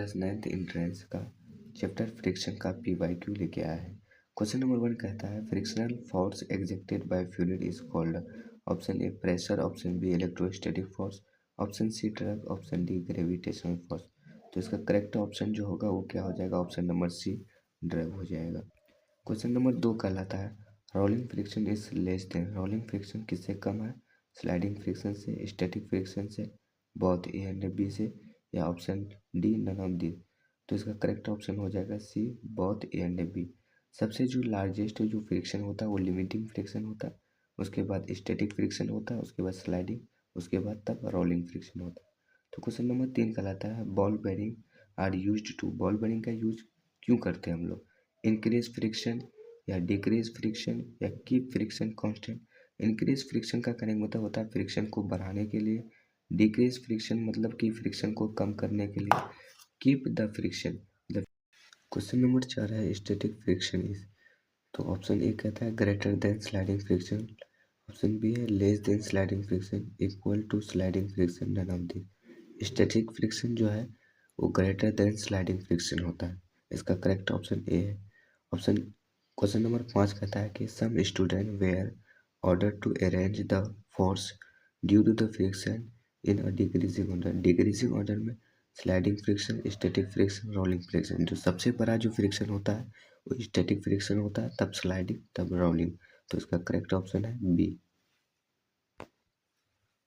Class 9th entrance का chapter friction का PYQ लेके आया है। क्वेश्चन नंबर 1 कहता है frictional force exerted by fluid is called. Option A pressure, option B electrostatic force, option C drag, option D gravitational force. तो इसका correct option जो होगा वो क्या हो जाएगा? ऑप्शन नंबर सी ड्रग हो जाएगा। क्वेश्चन नंबर 2 कहलाता है rolling friction is less than. Rolling friction किससे कम है? स्लाइडिंग फ्रिक्शन से, स्टैटिक फ्रिक्शन से, बोथ ए एंड बी से, या option D none of the. तो इसका करेक्ट ऑप्शन हो जाएगा C both A and B. सबसे जो लार्जेस्ट जो फ्रिक्शन होता है वो लिमिटिंग फ्रिक्शन होता है, उसके बाद स्टैटिक फ्रिक्शन होता है, उसके बाद स्लाइडिंग, उसके बाद तब रोलिंग फ्रिक्शन होता है। तो क्वेश्चन नंबर 3 कहलाता है ball bearing are used to. Ball bearing का यूज क्यों करते हैं हम लोग? इंक्रीज फ्रिक्शन या डिक्रीज फ्रिक्शन या keep friction constant. Increase friction का करने का मतलब होता है फ्रिक्शन को बढ़ाने के लिए, डिक्रीज फ्रिक्शन मतलब कि फ्रिक्शन को कम करने के लिए, keep the friction. Question number 4 है स्टैटिक फ्रिक्शन इज। तो ऑप्शन ए कहता है greater than sliding friction, option B है less than sliding friction, equal to sliding friction, none of the. Static friction जो है वो ग्रेटर देन स्लाइडिंग फ्रिक्शन होता है। इसका करेक्ट ऑप्शन ए है। ऑप्शन क्वेश्चन नंबर 5 कहता है कि some student were order to arrange the force due to the friction in a decreasing order. Decreasing order में sliding friction, static friction, rolling friction. जो सबसे बड़ा जो फ्रिक्शन होता है वो स्टैटिक फ्रिक्शन होता है, तब स्लाइडिंग, तब रोलिंग। तो इसका करेक्ट ऑप्शन है बी।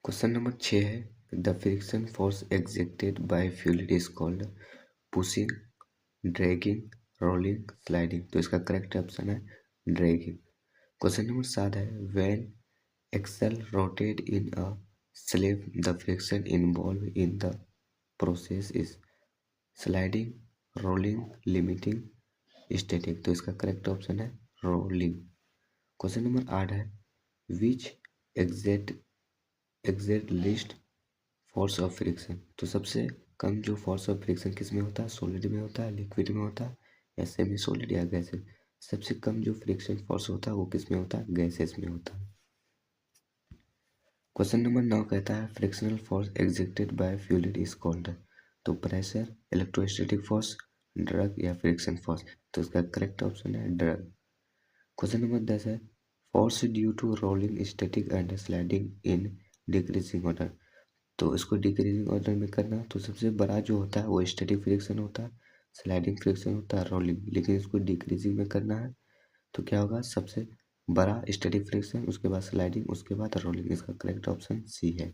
क्वेश्चन नंबर 6 है the friction force exerted by fluid is called. Pushing, dragging, rolling, sliding. तो इसका करेक्ट ऑप्शन है ड्रैगिंग। क्वेश्चन नंबर 7 है when axle rotate in a slip the friction involve in the process is sliding, rolling, limiting, static. तो इसका correct option है rolling. Question number 8 है which exerts least force of friction. तो सबसे कम जो force of friction किस में होता है? सॉलिड में होता है, लिक्विड में होता है, या सेमी सॉलिड या गैसेस। सबसे कम जो फ्रिक्शन फोर्स होता है वो किस में होता है? गैसेस में होता है। क्वेश्चन नंबर 9 कहता है frictional force exerted by fluid is called. तो प्रेशर, इलेक्ट्रोस्टैटिक फोर्स, ड्रग या फ्रिक्शन फोर्स। तो इसका करेक्ट ऑप्शन है ड्रग। क्वेश्चन नंबर 10 है force due to rolling, static and sliding in decreasing order. तो इसको डिक्रीजिंग ऑर्डर में करना तो सबसे बड़ा जो होता है वो स्टैटिक फ्रिक्शन होता है, स्लाइडिंग फ्रिक्शन होता है, रोलिंग। लेकिन इसको डिक्रीजिंग में करना है तो क्या होगा? सबसे बड़ा स्टैटिक फ्रिक्शन, उसके बाद स्लाइडिंग, उसके बाद रोलिंग। इसका करेक्ट ऑप्शन सी है।